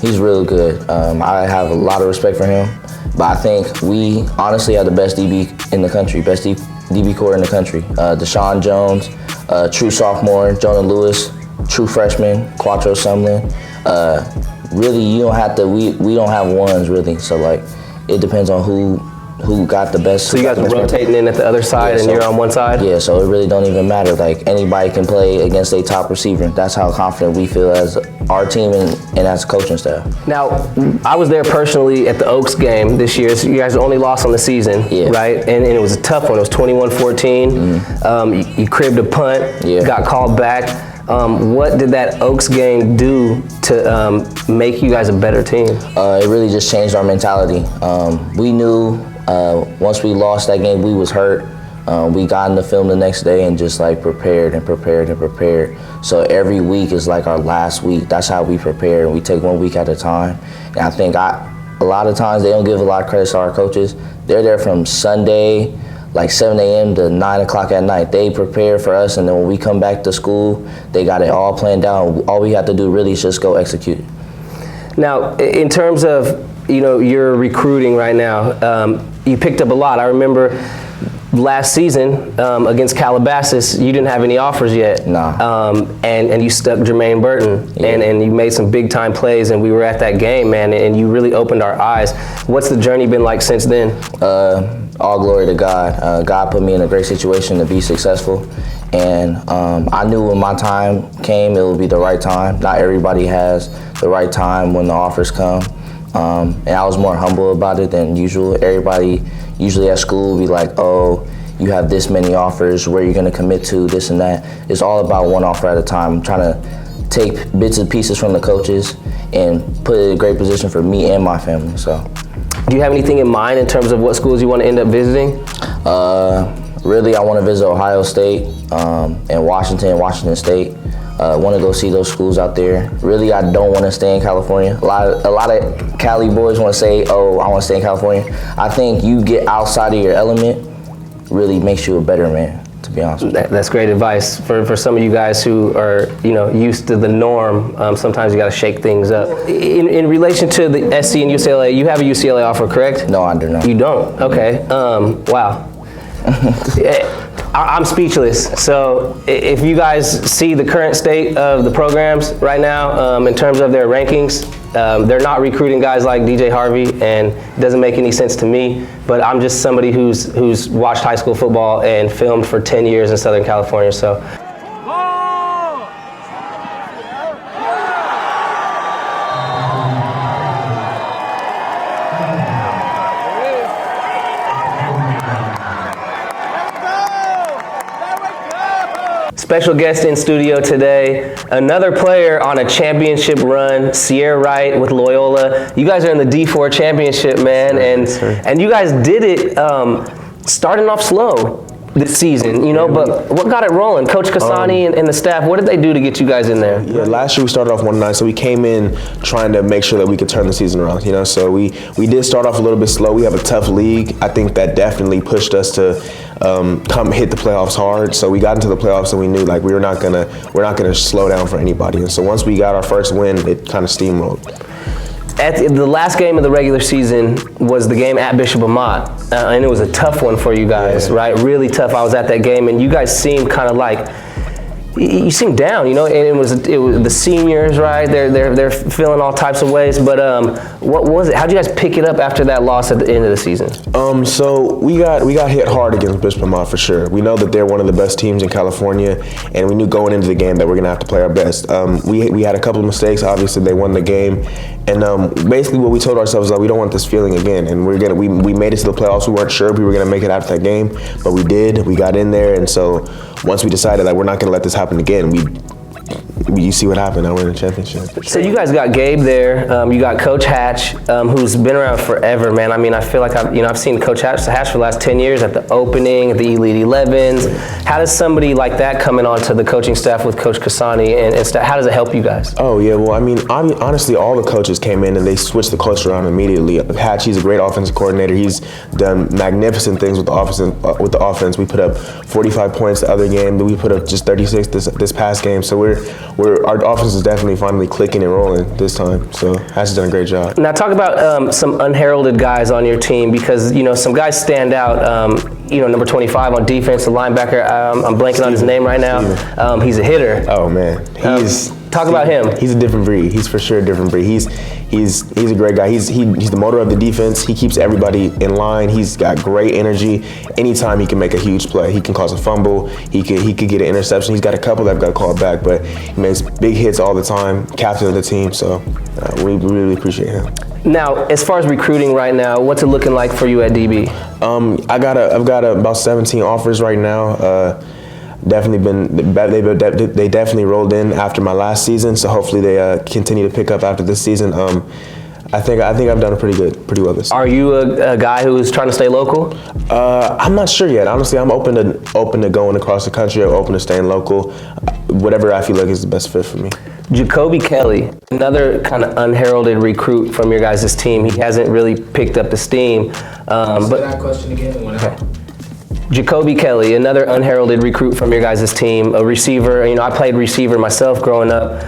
He's really good. I have a lot of respect for him. But I think we honestly have the best DB in the country, best DB core in the country. Deshaun Jones, true sophomore, Jonah Lewis, true freshman, Quattro Sumlin. Really, you don't have to, we don't have ones really. So like, it depends on who got the best. So you guys are rotating in at the other side and you're on one side? Yeah, so it really don't even matter. Like anybody can play against a top receiver. That's how confident we feel as our team and as a coaching staff. Now, I was there personally at the Oaks game this year. So you guys only lost on the season, right? And it was a tough one. It was 21-14. You cribbed a punt, got called back. What did that Oaks game do to make you guys a better team? It really just changed our mentality. We knew once we lost that game, we was hurt. We got in the film the next day and just like prepared. So every week is like our last week. That's how we prepare, and we take 1 week at a time. And I think a lot of times they don't give a lot of credit to our coaches. They're there from Sunday, like 7 a.m. to 9 o'clock at night. They prepare for us, and then when we come back to school, they got it all planned out. All we have to do really is just go execute it. Now, in terms of your recruiting right now, you picked up a lot. I remember last season against Calabasas, you didn't have any offers yet. Nah. And you stuck Jermaine Burton, and you made some big time plays, and we were at that game, man, and you really opened our eyes. What's the journey been like since then? All glory to God. God put me in a great situation to be successful, and I knew when my time came, it would be the right time. Not everybody has the right time when the offers come, and I was more humble about it than usual. Everybody usually at school will be like, oh, you have this many offers, where you're gonna commit to, this and that. It's all about one offer at a time. I'm trying to take bits and pieces from the coaches and put it in a great position for me and my family, so. Do you have anything in mind in terms of what schools you want to end up visiting? Really, I want to visit Ohio State and Washington State. I want to go see those schools out there. Really, I don't want to stay in California. A lot of Cali boys want to say, oh, I want to stay in California. I think you get outside of your element really makes you a better man, to be honest with you. That's great advice for some of you guys who are used to the norm. Sometimes you got to shake things up. In relation to the SC and UCLA, you have a UCLA offer, correct? No, I do not. You don't? Okay. Wow. I'm speechless. So if you guys see the current state of the programs right now in terms of their rankings, they're not recruiting guys like DJ Harvey, and it doesn't make any sense to me. But I'm just somebody who's watched high school football and filmed for 10 years in Southern California. So. Special guest in studio today, another player on a championship run, Ceyair Wright with Loyola. You guys are in the D4 championship, man, and you guys did it starting off slow this season, but what got it rolling? Coach Kasani and the staff, what did they do to get you guys in there? Yeah, last year we started off 1-9, so we came in trying to make sure that we could turn the season around, so we did start off a little bit slow. We have a tough league. I think that definitely pushed us to come hit the playoffs hard. So we got into the playoffs and we knew like we're not gonna slow down for anybody. And so once we got our first win, it kind of steamrolled. At the last game of the regular season was the game at Bishop Amat, and it was a tough one for you guys, right? Really tough. I was at that game, and you guys seemed kind of like, you seemed down, and it was the seniors, right? They're feeling all types of ways. But What was it? How'd you guys pick it up after that loss at the end of the season? So we got hit hard against Bishop Lamont for sure. We know that they're one of the best teams in California, and we knew going into the game that we're gonna have to play our best. We had a couple of mistakes. Obviously, they won the game, and basically what we told ourselves is that we don't want this feeling again. And we made it to the playoffs. We weren't sure if we were gonna make it after that game, but we did. We got in there, and so once we decided that we're not gonna let this happen again, you see what happened. Now we're in the championship. So you guys got Gabe there. You got Coach Hatch, who's been around forever, man. I mean, I feel like I've seen Coach Hatch for the last 10 years at the opening, at the Elite 11s. How does somebody like that coming onto the coaching staff with Coach Kasani and how does it help you guys? Oh yeah, well I mean honestly, all the coaches came in and they switched the culture around immediately. Hatch, he's a great offensive coordinator. He's done magnificent things with the offense. We put up 45 points the other game. We put up just 36 this past game. So our offense is definitely finally clicking and rolling this time. So Hatch has done a great job. Now talk about some unheralded guys on your team, because some guys stand out. Number 25 on defense, the linebacker. I'm blanking on his name right now. He's a hitter. Oh man, talk about him. He's a different breed. He's for sure a different breed. He's a great guy. He's the motor of the defense. He keeps everybody in line. He's got great energy. Anytime he can make a huge play, he can cause a fumble. He could get an interception. He's got a couple that have got called back, but he makes big hits all the time. Captain of the team. So we really appreciate him. Now, as far as recruiting right now, what's it looking like for you at DB? I've got about 17 offers right now. They definitely rolled in after my last season, so hopefully they continue to pick up after this season. I think I've done pretty well this season. Are you a guy who is trying to stay local? I'm not sure yet. Honestly, I'm open to going across the country. I'm open to staying local. Whatever I feel like is the best fit for me. Jacoby Kelly, another kind of unheralded recruit from your guys' team. He hasn't really picked up the steam. But that question again. Okay. Jacoby Kelly, another unheralded recruit from your guys' team, a receiver. I played receiver myself growing up.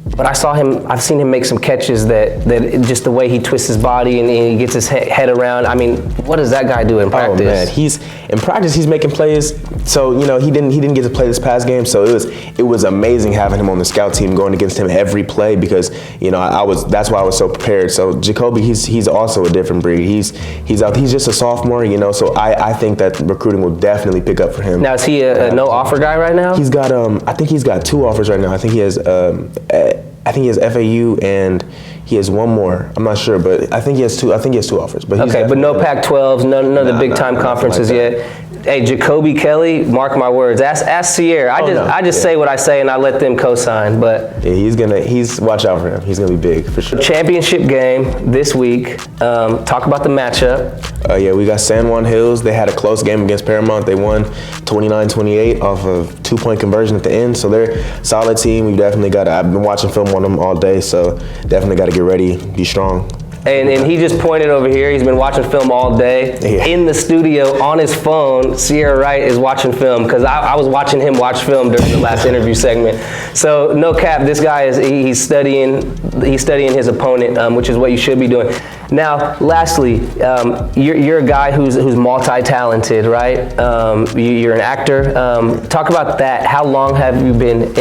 But I've seen him make some catches that just the way he twists his body and he gets his head around. I mean, what does that guy do in practice? Oh man, in practice he's making plays. So he didn't get to play this past game. So it was amazing having him on the scout team, going against him every play, because that's why I was so prepared. So Jacoby, he's also a different breed. He's just a sophomore, So I think that recruiting will definitely pick up for him. Now is he a no offer guy right now? He's got I think he's got 2 offers right now. I think he has FAU and he has one more. I'm not sure, but I think he has 2. I think he has 2 offers. But okay, but no Pac-12s, none of the big time conferences yet. Hey, Jacoby Kelly, mark my words. Ask Ceyair. I just say what I say and I let them co-sign. But yeah, watch out for him. He's gonna be big for sure. Championship game this week. Talk about the matchup. Yeah, we got San Juan Hills. They had a close game against Paramount. They won 29-28 off of 2-point conversion at the end. So they're a solid team. I've been watching film on them all day, so definitely got to get ready, be strong. And he just pointed over here. He's been watching film all day. Yeah. In the studio on his phone, Ceyair Wright is watching film, because I was watching him watch film during the last interview segment. So no cap, this guy he's studying his opponent, which is what you should be doing. Now, lastly, you're a guy who's multi-talented, right? You're an actor. Talk about that. How long have you been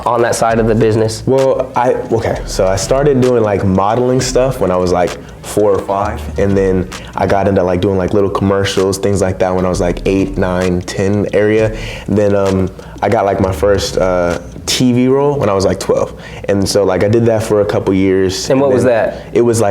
on that side of the business? Well, so I started doing like modeling stuff when I was like 4 or 5, and then I got into like doing like little commercials, things like that when I was like 8, 9, 10 area. And then I got like my first TV role when I was like 12, and so like I did that for a couple years. And what was that? It was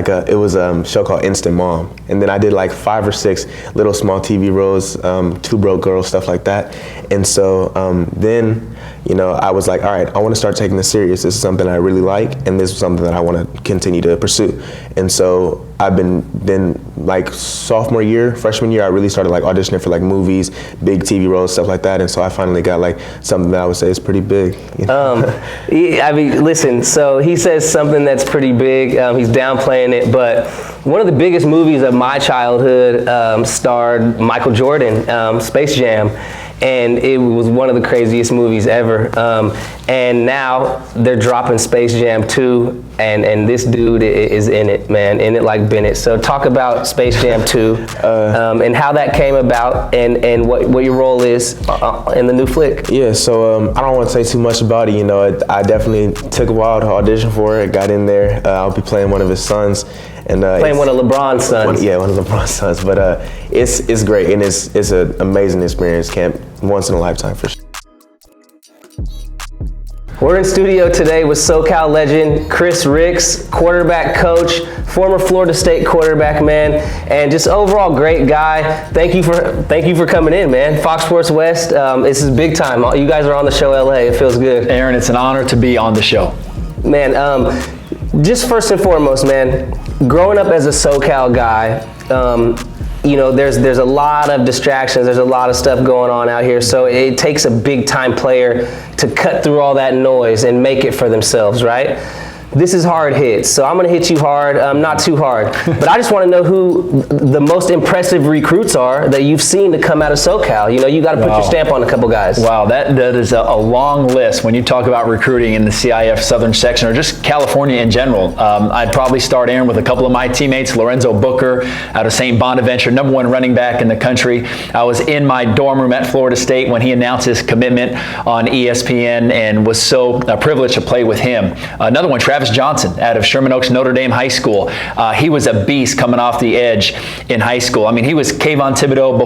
a show called Instant Mom, and then I did like 5 or 6 little small TV roles, 2 Broke Girls, stuff like that. And so then I was like, all right, I want to start taking this serious. This is something I really like, and this is something that I want to continue to pursue. And so I've been like sophomore year, freshman year, I really started like auditioning for like movies, big TV roles, stuff like that. And so I finally got like something that I would say is pretty big. I mean, listen, so he says something that's pretty big. He's downplaying it, but one of the biggest movies of my childhood starred Michael Jordan, Space Jam. and it was one of the craziest movies ever. And now they're dropping Space Jam 2, and this dude is in it, man, in it like Bennett. So talk about Space Jam 2 and how that came about, and what your role is in the new flick. Yeah, so I don't want to say too much about it. You know, I definitely took a while to audition for it, got in there. I'll be playing one of his sons. And, playing one of LeBron's sons. One of LeBron's sons. But it's great, and it's an amazing experience. Once in a lifetime for sure. We're in studio today with SoCal legend Chris Ricks, quarterback coach, former Florida State quarterback, man, and just overall great guy. Thank you for coming in, man. Fox Sports West, this is big time. You guys are on the show, LA. It feels good. Aaron, it's an honor to be on the show. Man, just first and foremost, man, growing up as a SoCal guy, you know, there's a lot of distractions, there's a lot of stuff going on out here, so it takes a big time player to cut through all that noise and make it for themselves, right? This is hard hits, so I'm gonna hit you hard, not too hard, but I just wanna know who the most impressive recruits are that you've seen to come out of SoCal. You know, you gotta put your stamp on a couple guys. Wow, that is a long list when you talk about recruiting in the CIF Southern section or just California in general. I'd probably start, Aaron, with a couple of my teammates, Lorenzo Booker out of St. Bonaventure, #1 running back in the country. I was in my dorm room at Florida State when he announced his commitment on ESPN and was so privileged to play with him. Another one, Travis Johnson out of Sherman Oaks Notre Dame High School. He was a beast coming off the edge in high school. I mean, he was Kayvon Thibodeau,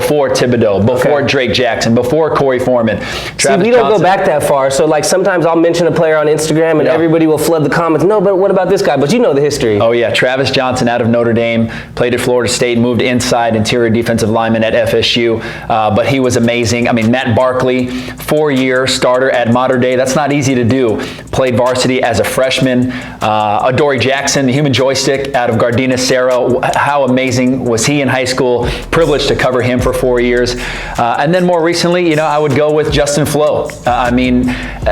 before Drake Jackson, before Corey Foreman. See, we don't go back that far, so like sometimes I'll mention a player on Instagram and everybody will flood the comments. No, but what about this guy? But you know the history. Oh yeah, Travis Johnson out of Notre Dame, played at Florida State, moved inside interior defensive lineman at FSU, but he was amazing. I mean, Matt Barkley, 4-year starter at Mater Dei. That's not easy to do. Played varsity as a freshman. Adoree Jackson, the human joystick out of Gardena Cerro. How amazing was he in high school? Privileged to cover him for 4 years. And then more recently, you know, I would go with Justin Flo. I mean,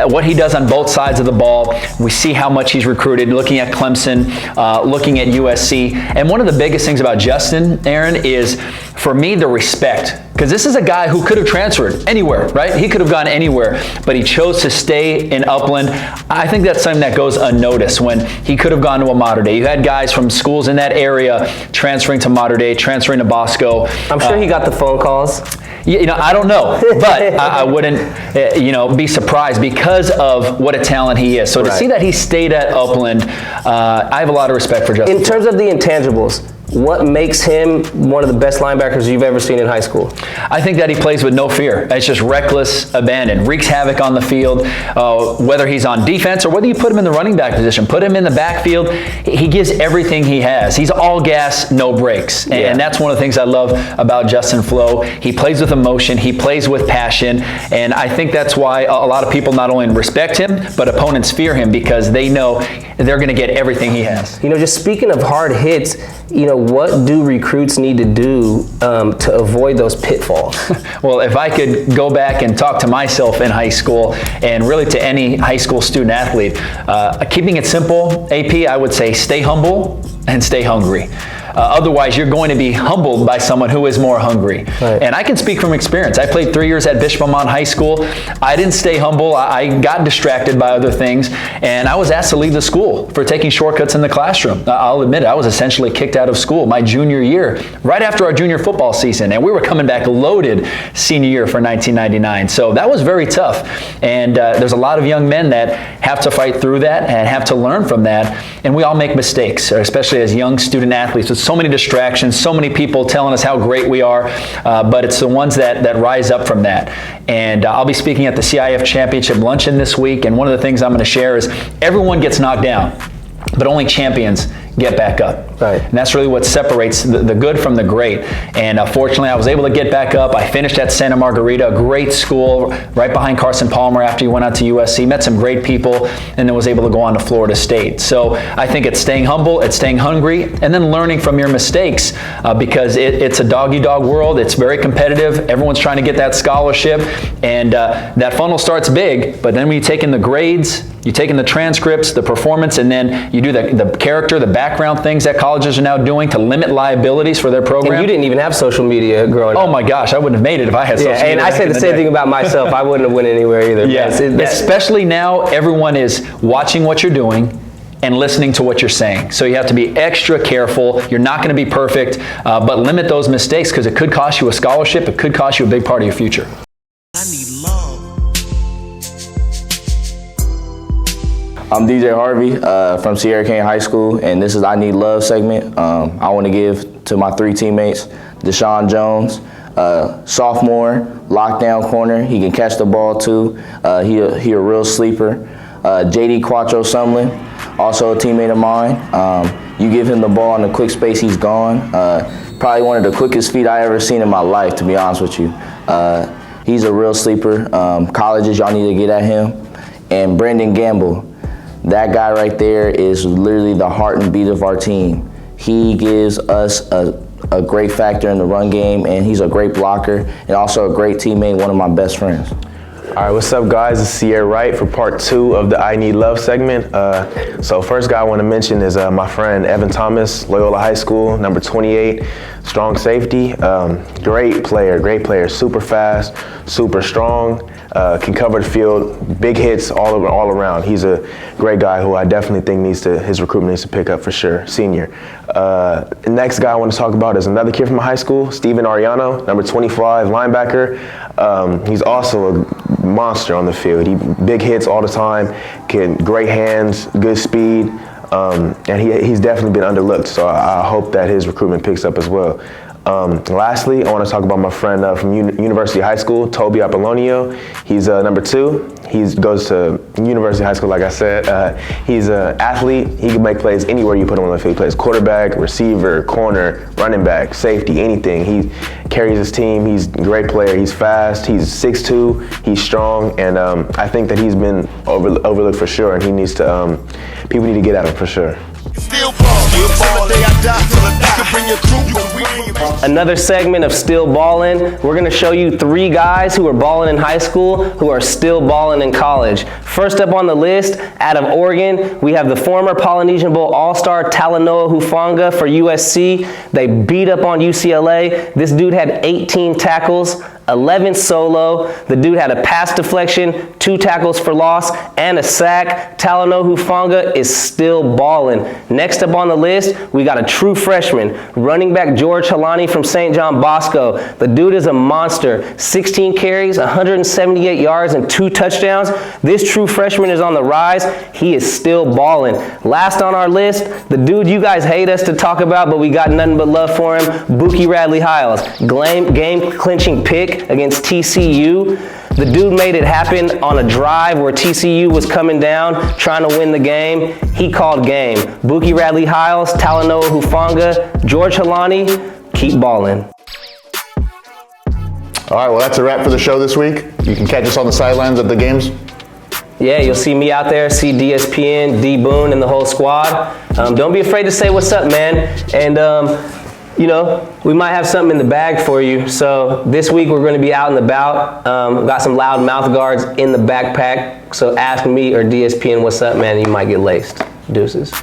what he does on both sides of the ball, we see how much he's recruited, looking at Clemson, looking at USC. And one of the biggest things about Justin, Aaron, is for me, the respect. Because this is a guy who could have transferred anywhere, right? He could have gone anywhere, but he chose to stay in Upland. I think that's something that goes unnoticed when he could have gone to a Mater Dei. You had guys from schools in that area transferring to Mater Dei, transferring to Bosco. I'm sure he got the phone calls. You know, I don't know, but I wouldn't, you know, be surprised because of what a talent he is. So to see that he stayed at Upland, I have a lot of respect for Justin. In terms of the intangibles, what makes him one of the best linebackers you've ever seen in high school? I think that he plays with no fear. It's just reckless abandon. Wreaks havoc on the field, whether he's on defense or whether you put him in the running back position, put him in the backfield, he gives everything he has. He's all gas, no brakes. And that's one of the things I love about Justin Flo. He plays with emotion, he plays with passion, and I think that's why a lot of people not only respect him, but opponents fear him because they know they're going to get everything he has. You know, just speaking of hard hits, you know, what do recruits need to do to avoid those pitfalls? Well, if I could go back and talk to myself in high school and really to any high school student athlete, keeping it simple, AP, I would say stay humble and stay hungry. Otherwise, you're going to be humbled by someone who is more hungry. Right. And I can speak from experience. I played 3 years at Bishop Aman High School. I didn't stay humble. I got distracted by other things, and I was asked to leave the school for taking shortcuts in the classroom. I'll admit it, I was essentially kicked out of school my junior year, right after our junior football season, and we were coming back loaded senior year for 1999. So that was very tough, and there's a lot of young men that have to fight through that and have to learn from that, and we all make mistakes, especially as young student athletes with so many distractions, so many people telling us how great we are, but it's the ones that rise up from that. And I'll be speaking at the CIF Championship Luncheon this week, and one of the things I'm going to share is everyone gets knocked down, but only champions get back up. Right. And that's really what separates the good from the great. And fortunately, I was able to get back up. I finished at Santa Margarita, a great school, right behind Carson Palmer after he went out to USC, met some great people, and then was able to go on to Florida State. So I think it's staying humble, it's staying hungry, and then learning from your mistakes because it's a dog-eat-dog world. It's very competitive. Everyone's trying to get that scholarship, and that funnel starts big, but then when you take in the grades, you take in the transcripts, the performance, and then you do the character, the background things at college colleges are now doing to limit liabilities for their program. And you didn't even have social media growing up. Oh my gosh, I wouldn't have made it if I had social media. And I say the same thing about myself. I wouldn't have went anywhere either. Yes, especially now, everyone is watching what you're doing and listening to what you're saying. So you have to be extra careful. You're not going to be perfect, but limit those mistakes because it could cost you a scholarship. It could cost you a big part of your future. I need love. I'm DJ Harvey from Ceyair High School, and this is I Need Love segment. I want to give to my 3 teammates, Deshaun Jones, sophomore, lockdown corner. He can catch the ball too. He a real sleeper. JD Quattro Sumlin, also a teammate of mine. You give him the ball in the quick space, he's gone. Probably one of the quickest feet I ever seen in my life, to be honest with you. He's a real sleeper. Colleges, y'all need to get at him. And Brendan Gamble, that guy right there is literally the heart and beat of our team. He gives us a great factor in the run game, and he's a great blocker and also a great teammate, one of my best friends. All right, what's up, guys? It's Ceyair Wright for part 2 of the I Need Love segment. So first guy I want to mention is my friend Evan Thomas, Loyola High School, number 28, strong safety. Great player, super fast, super strong, can cover the field, big hits all around. He's a great guy who I definitely think his recruitment needs to pick up for sure, senior. The next guy I want to talk about is another kid from my high school, Steven Ariano, number 25, linebacker. He's also a monster on the field. He big hits all the time, great hands, good speed, and he's definitely been underlooked. So I hope that his recruitment picks up as well. Lastly, I want to talk about my friend from University High School, Toby Apollonia. He's number 2. He goes to University High School, like I said. He's an athlete. He can make plays anywhere you put him on the field. He plays quarterback, receiver, corner, running back, safety, anything. He carries his team. He's a great player. He's fast. He's 6'2". He's strong, and I think that he's been overlooked for sure. And he needs to. People need to get at him for sure. Another segment of Still Ballin'. We're going to show you 3 guys who are balling in high school who are still balling in college. First up on the list, out of Oregon, we have the former Polynesian Bowl All-Star Talanoa Hufanga for USC. They beat up on UCLA. This dude had 18 tackles, 11 solo. The dude had a pass deflection, 2 tackles for loss, and a sack. Talanoa Hufanga is still balling. Next up on the list, we got a true freshman, running back George Halani from St. John Bosco. The dude is a monster. 16 carries, 178 yards, and 2 touchdowns. This true freshman is on the rise. He is still balling. Last on our list, the dude you guys hate us to talk about, but we got nothing but love for him, Buki Radley-Hiles. Game-clinching pick against TCU. The dude made it happen on a drive where TCU was coming down, trying to win the game. He called game. Buki Radley-Hiles, Talanoa Hufanga, George Halani, keep balling. All right, well, that's a wrap for the show this week. You can catch us on the sidelines at the games. Yeah, you'll see me out there, see DSPN, D Boone, and the whole squad. Don't be afraid to say what's up, man. And, you know, we might have something in the bag for you. So this week we're going to be out and about. We've got some loud mouth guards in the backpack. So ask me or DSPN what's up, man, and you might get laced. Deuces.